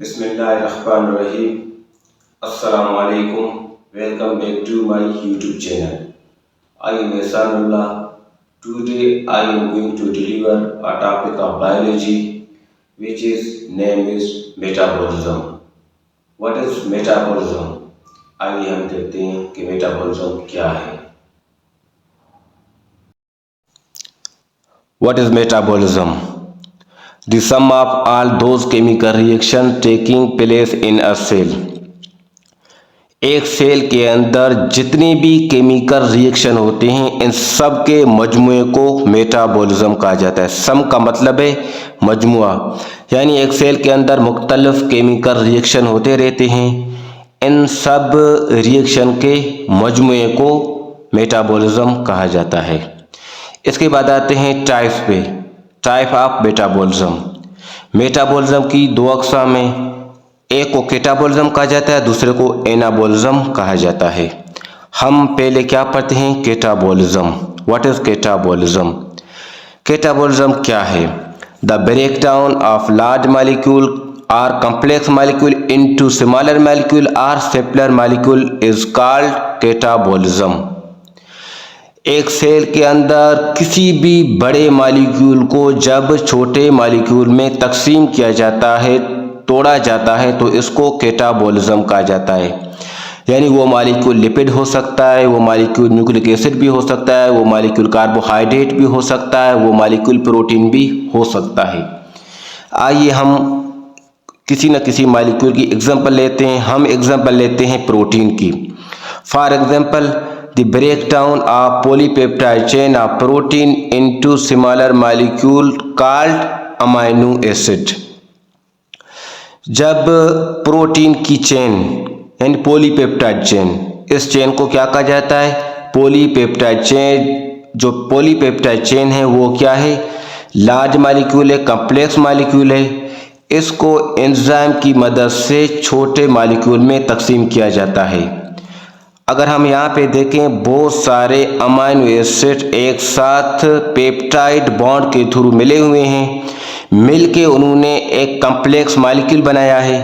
बिस्मिल्लाहिर्रहमानिर्रहीम। अस्सलाम वालेकुम। Welcome back to my YouTube channel. I am Ihsanullah. Today I am going to deliver a topic of biology which is name is metabolism. What is metabolism? आइए हम देखते हैं कि metabolism क्या है। What is metabolism? The sum of all those chemical reactions taking place in a cell. एक cell के अंदर जितने भी केमिकल रिएक्शन होते हैं इन सब के मजमुए को मेटाबॉलिज्म कहा जाता है। सम का मतलब है मजमुआ, यानी एक सेल के अंदर मुख्तलिफ केमिकल रिएक्शन होते रहते हैं, इन सब रिएक्शन के मजमुए को मेटाबॉलिज्म कहा जाता है। इसके बाद आते हैं टाइप्स पे। Type of metabolism. मेटाबॉलिज्म की दो अक़साम हैं, एक को कैटाबॉलिज्म कहा जाता है, दूसरे को एनाबॉलिज्म कहा जाता है। हम पहले क्या पढ़ते हैं? Catabolism. What is catabolism? Catabolism क्या है? The breakdown of large molecule और complex molecule into smaller molecule और simpler molecule is called catabolism. एक सेल के अंदर किसी भी बड़े मॉलिक्यूल को जब छोटे मॉलिक्यूल में तकसीम किया जाता है, तोड़ा जाता है, तो इसको कैटाबॉलिज्म कहा जाता है। यानी वो मॉलिक्यूल लिपिड हो सकता है, वो मॉलिक्यूल न्यूक्लिक एसिड भी हो सकता है, वो मॉलिक्यूल कार्बोहाइड्रेट भी हो सकता है, वो मॉलिक्यूल प्रोटीन भी हो सकता है। आइए हम किसी न किसी मॉलिक्यूल की एग्जांपल लेते हैं। हम एग्जांपल लेते हैं प्रोटीन की। For example the breakdown of polypeptide chain of protein into smaller molecule called amino acid। जब प्रोटीन की चेन यानी पॉलीपेप्टाइड चेन, इस चेन को क्या कहा जाता है? Polypeptide chain. जो पॉलीपेप्टाइड चेन है वो क्या है? लार्ज मॉलिक्यूल है, कॉम्प्लेक्स मॉलिक्यूल है। इसको एंजाइम की मदद से छोटे मॉलिक्यूल में तकसीम किया जाता है। अगर हम यहाँ पे देखें, बहुत सारे अमाइनो एसिड एक साथ पेप्टाइड बॉन्ड के थ्रू मिले हुए हैं, मिलके उन्होंने एक कॉम्प्लेक्स मॉलिक्यूल बनाया है।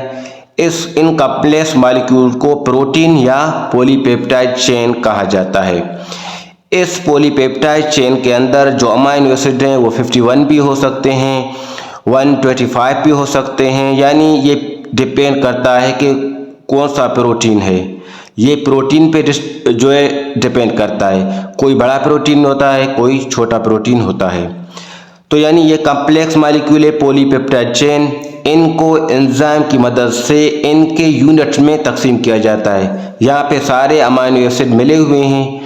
इन कॉम्प्लेक्स मॉलिक्यूल को प्रोटीन या पॉलीपेप्टाइड चेन कहा जाता है। इस पॉलीपेप्टाइड चेन के अंदर जो अमाइनो एसिड हैं वो 51 भी हो सकते हैं, 125 भी हो सकते हैं। यानी ये डिपेंड करता है कि कौन सा प्रोटीन है। ये प्रोटीन पे जो है डिपेंड करता है। कोई बड़ा प्रोटीन होता है, कोई छोटा प्रोटीन होता है। तो यानी ये कॉम्प्लेक्स मॉलिक्यूल है, पॉलीपेप्टाइड चेन, इनको एंजाइम की मदद से इनके यूनिट में तकसीम किया जाता है। यहाँ पे सारे अमाइनो एसिड मिले हुए हैं।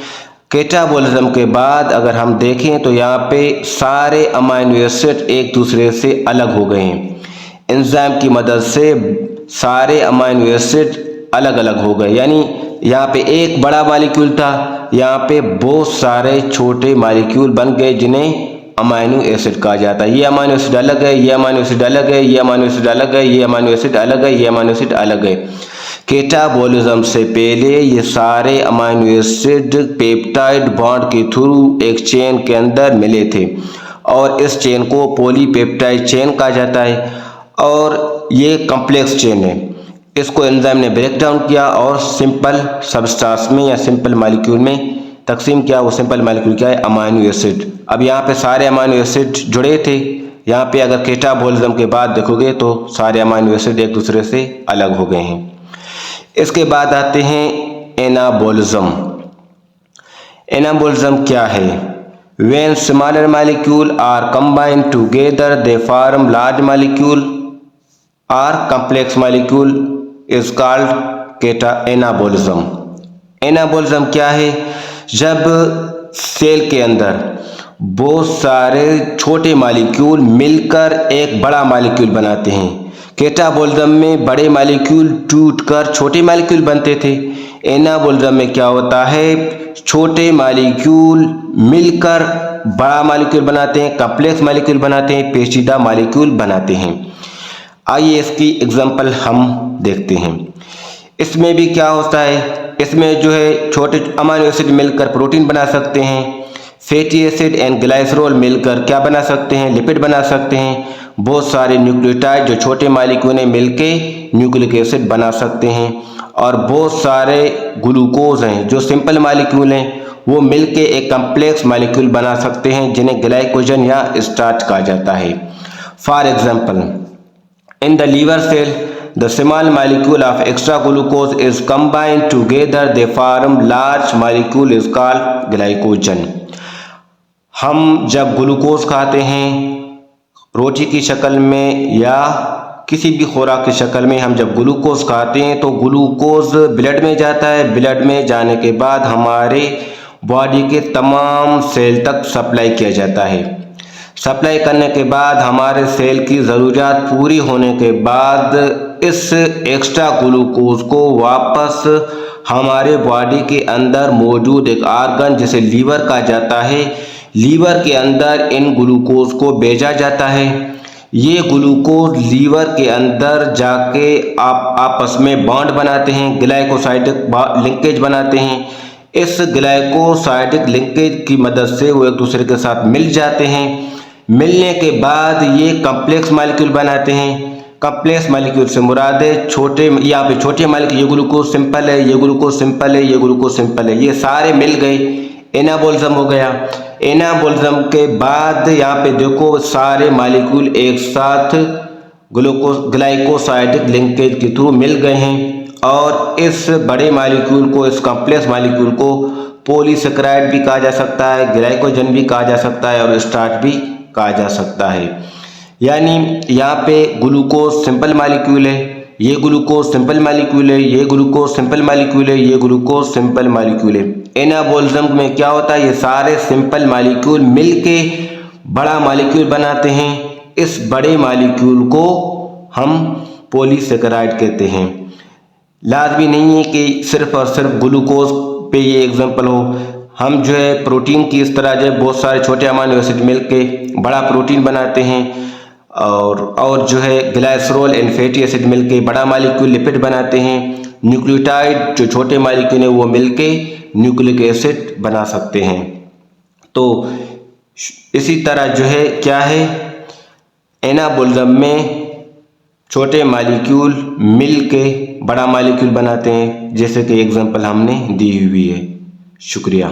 कैटाबॉलिज्म के बाद अगर हम देखें तो यहाँ पे सारे अमाइनो एसिड एक दूसरे से अलग हो गए हैं। एंजाइम की मदद से सारे अमाइनो एसिड अलग अलग हो गए। यानी यहाँ पे एक बड़ा मॉलिक्यूल था, यहाँ पे बहुत सारे छोटे मॉलिक्यूल बन गए जिन्हें अमाइनो एसिड कहा जाता है। ये अमाइनो एसिड अलग है, ये अमाइनो एसिड अलग है, ये अमाइनो एसिड अलग है, ये अमाइनो एसिड अलग है, ये अमाइनो एसिड अलग है। कैटाबॉलिज्म से पहले ये सारे अमाइनो एसिड पेप्टाइड बॉन्ड के थ्रू एक चेन के अंदर मिले थे और इस चेन को पॉलीपेप्टाइड चेन कहा जाता है। और ये कॉम्प्लेक्स चेन है, इसको एंजाइम ने ब्रेक डाउन किया और सिंपल सबस्टांस में या सिंपल मॉलिक्यूल में तकसीम किया। वो सिंपल मॉलिक्यूल क्या है? Amino acid. अब यहाँ पे सारे अमाइनो एसिड जुड़े थे। यहाँ पे अगर कैटाबॉलिज्म के बाद देखोगे तो सारे अमाइनो एसिड एक दूसरे से अलग हो गए हैं। इसके बाद आते हैं एनाबॉलिज्म। एनाबॉलिज्म क्या है? When smaller molecule are combined together they form large molecule or complex molecule is called anabolism. Anabolism क्या है? जब सेल के अंदर बहुत सारे छोटे मॉलिक्यूल मिलकर एक बड़ा मॉलिक्यूल बनाते हैं। कैटाबॉलिज्म में बड़े मॉलिक्यूल टूटकर छोटे मॉलिक्यूल बनते थे। एनाबॉलिज्म में क्या होता है? छोटे मॉलिक्यूल मिलकर बड़ा मॉलिक्यूल बनाते हैं, कॉम्प्लेक्स मॉलिक्यूल बनाते हैं, पेचीदा मॉलिक्यूल बनाते हैं। आइए इसकी एग्जांपल हम देखते हैं। इसमें भी क्या होता है? इसमें जो है छोटे अमीनो एसिड मिलकर प्रोटीन बना सकते हैं, फैटी एसिड एंड ग्लाइसरॉल मिलकर क्या बना सकते हैं, लिपिड बना सकते हैं। बहुत सारे न्यूक्लियोटाइड जो छोटे मॉलिक्यूल हैं मिलके न्यूक्लिक एसिड बना सकते हैं। और बहुत सारे ग्लूकोज हैं जो सिंपल मॉलिक्यूल हैं वो मिलके एक कम्प्लेक्स मॉलिक्यूल बना सकते हैं जिन्हें ग्लाइकोजन या स्टार्च कहा जाता है। For example, in the liver cell, the small molecule of extra glucose is combined together. They form large molecule is called glycogen. हम जब ग्लूकोज खाते हैं रोटी की शक्ल में या किसी भी खुराक की शक्ल में, हम जब ग्लूकोज खाते हैं तो ग्लूकोज ब्लड में जाता है। ब्लड में जाने के बाद हमारे बॉडी के तमाम सेल तक सप्लाई किया जाता है। सप्लाई करने के बाद हमारे सेल की ज़रूरत पूरी होने के बाद इस एक्स्ट्रा ग्लूकोज को वापस हमारे बॉडी के अंदर मौजूद एक ऑर्गन जिसे लीवर कहा जाता है, लीवर के अंदर इन ग्लूकोज को भेजा जाता है। ये ग्लूकोज लीवर के अंदर जाके आपस में बॉन्ड बनाते हैं, ग्लाइकोसाइडिक लिंकेज बनाते हैं। इस ग्लाइकोसाइडिक लिंकेज की मदद से वो एक दूसरे के साथ मिल जाते हैं। मिलने के बाद ये कम्प्लेक्स मॉलिक्यूल बनाते हैं। कम्प्लेक्स मॉलिक्यूल से मुराद है छोटे, यहाँ पे छोटे मॉलिक्यूल, ये ग्लूकोज सिंपल है, ये ग्लूकोज सिंपल है, ये ग्लूकोज सिंपल है, ये सारे मिल गए, एनाबोलिज्म हो गया। एनाबोलिज्म के बाद यहाँ पे देखो सारे मॉलिक्यूल एक साथ ग्लाइकोसाइडिक लिंकेज के थ्रू मिल गए हैं और इस बड़े मॉलिक्यूल को, इस कॉम्प्लेक्स मॉलिक्यूल को पॉलीसेकेराइड भी कहा जा सकता है, ग्लाइकोजन भी कहा जा सकता है और स्टार्च भी कहा जा सकता है। यानी यहाँ पे ग्लूकोज सिंपल मॉलिक्यूल है, ये ग्लूकोज सिंपल मॉलिक्यूल है, ये ग्लूकोज सिंपल मॉलिक्यूल है, ये ग्लूकोज सिंपल मॉलिक्यूल है। एनाबोलिज्म में क्या होता है, ये सारे सिंपल मॉलिक्यूल मिलके बड़ा मॉलिक्यूल बनाते हैं। इस बड़े मॉलिक्यूल को हम पॉलीसेकेराइड कहते हैं। लाजमी नहीं है कि सिर्फ और सिर्फ ग्लूकोज पे ये एग्जाम्पल हो। हम जो है प्रोटीन की इस तरह जो है बहुत सारे छोटे अमीनो एसिड मिलके बड़ा प्रोटीन बनाते हैं और जो है ग्लाइसरॉल एंड फैटी एसिड मिलके बड़ा मॉलिक्यूल लिपिड बनाते हैं। न्यूक्लियोटाइड जो छोटे मॉलिक्यूल हैं वो मिलके न्यूक्लिक एसिड बना सकते हैं। तो इसी तरह जो है क्या है, एनाबोलिज्म में छोटे मॉलिक्यूल मिलके बड़ा मॉलिक्यूल बनाते हैं, जैसे कि एग्जांपल हमने दी हुई है। शुक्रिया।